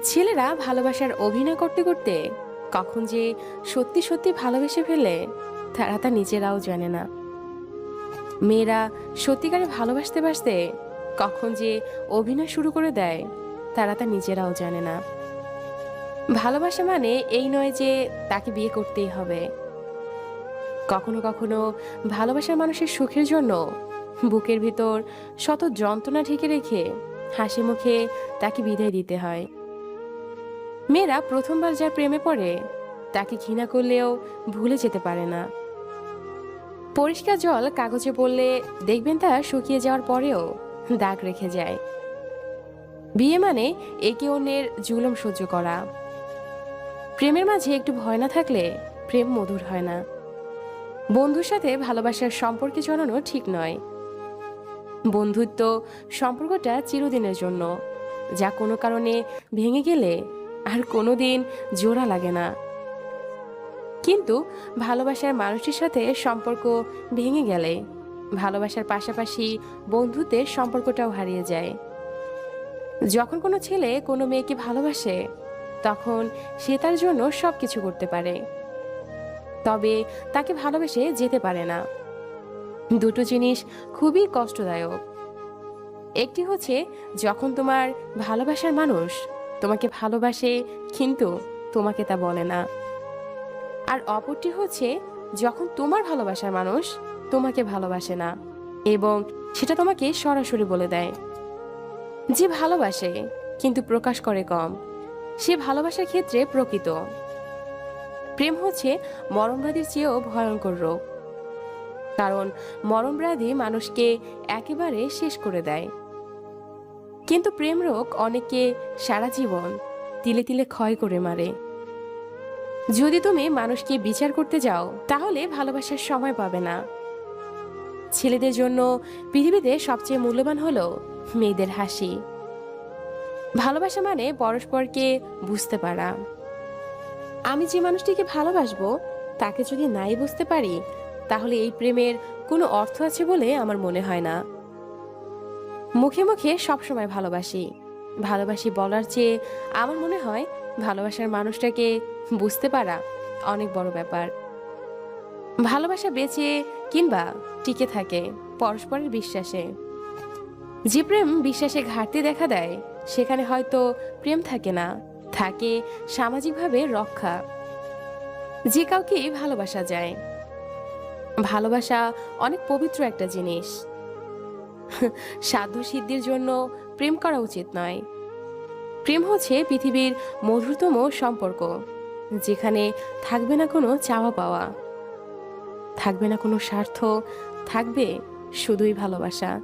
ছেলেরা ভালোবাসার অভিনয় করতে করতে কখন যে সত্যি সত্যি ভালোবেসে ফেলে তারা তা নিজেরাও জানে না। মেয়েরা সত্যিকারে ভালোবাসতে বাসতে কখন যে অভিনয় শুরু করে দেয় তারা তা নিজেরাও জানে না। ভালোবাসা মানে এই নয় যে তাকে বিয়ে করতেই হবে। কখনো কখনো ভালোবাসার মানুষের সুখের জন্য বুকের ভিতর শত যন্ত্রণা ঢেকে রেখে হাসি মুখে তাকে বিদায় দিতে হয়। মেয়েরা প্রথমবার যার প্রেমে পড়ে তাকে ঘৃণা করলেও ভুলে যেতে পারে না। পরিষ্কার জল কাগজে পড়লে দেখবেন তা শুকিয়ে যাওয়ার পরেও দাগ রেখে যায়। বিয়ে মানে একে অন্যের জুলুম সহ্য করা। প্রেমের মাঝে একটু ভয় না থাকলে প্রেম মধুর হয় না। বন্ধুর সাথে ভালোবাসার সম্পর্কে জড়ানো ঠিক নয়। বন্ধুত্ব সম্পর্কটা চিরদিনের জন্য, যা কোনো কারণে ভেঙে গেলে আর কোনোদিন জোড়া লাগে না। কিন্তু ভালোবাসার মানুষটির সাথে সম্পর্ক ভেঙে গেলে ভালোবাসার পাশাপাশি বন্ধুত্বের সম্পর্কটাও হারিয়ে যায়। যখন কোনো ছেলে কোনো মেয়েকে ভালোবাসে তখন সে তার জন্য সবকিছু করতে পারে, তবে তাকে ভালোবেসে যেতে পারে না। দুটো জিনিস খুবই কষ্টদায়ক। একটি হচ্ছে যখন তোমার ভালোবাসার মানুষ তোমাকে ভালোবাসে কিন্তু তোমাকে তা বলে না। আর অপরটি হচ্ছে যখন তোমার ভালোবাসার মানুষ তোমাকে ভালোবাসে না এবং সেটা তোমাকে সরাসরি বলে দেয়। যে ভালোবাসে কিন্তু প্রকাশ করে কম, সে ভালোবাসার ক্ষেত্রে প্রকৃত। প্রেম হচ্ছে মরণব্যাধির চেয়েও ভয়ঙ্কর রোগ, কারণ মরণব্যাধি মানুষকে একেবারে শেষ করে দেয়। কিন্তু প্রেম রোগ অনেককে সারা জীবন তিলে তিলে ক্ষয় করে মারে। যদি তুমি মানুষকে বিচার করতে যাও তাহলে ভালোবাসার সময় পাবে না। ছেলেদের জন্য পৃথিবীতে সবচেয়ে মূল্যবান হলো মেয়েদের হাসি। ভালোবাসা মানে পরস্পরকে বুঝতে পারা। আমি যে মানুষটিকে ভালোবাসবো তাকে যদি নাই বুঝতে পারি তাহলে এই প্রেমের কোনো অর্থ আছে বলে আমার মনে হয় না। মুখে মুখে সবসময় ভালোবাসি ভালোবাসি বলার চেয়ে আমার মনে হয় ভালোবাসার মানুষটাকে বুঝতে পারা অনেক বড় ব্যাপার। ভালোবাসা বেঁচে কিংবা টিকে থাকে পরস্পরের বিশ্বাসে। যে প্রেম বিশ্বাসে ঘাটতি দেখা দেয় সেখানে হয়তো প্রেম থাকে না, থাকে সামাজিকভাবে রক্ষা। যে কাউকেই ভালোবাসা যায়। ভালোবাসা অনেক পবিত্র একটা জিনিস। সাধ্য সিদ্ধির জন্য প্রেম করা উচিত নয়। প্রেম হচ্ছে পৃথিবীর মধুরতম সম্পর্ক, যেখানে থাকবে না কোনো চাওয়া পাওয়া, থাকবে না কোনো স্বার্থ, থাকবে শুধুই ভালোবাসা।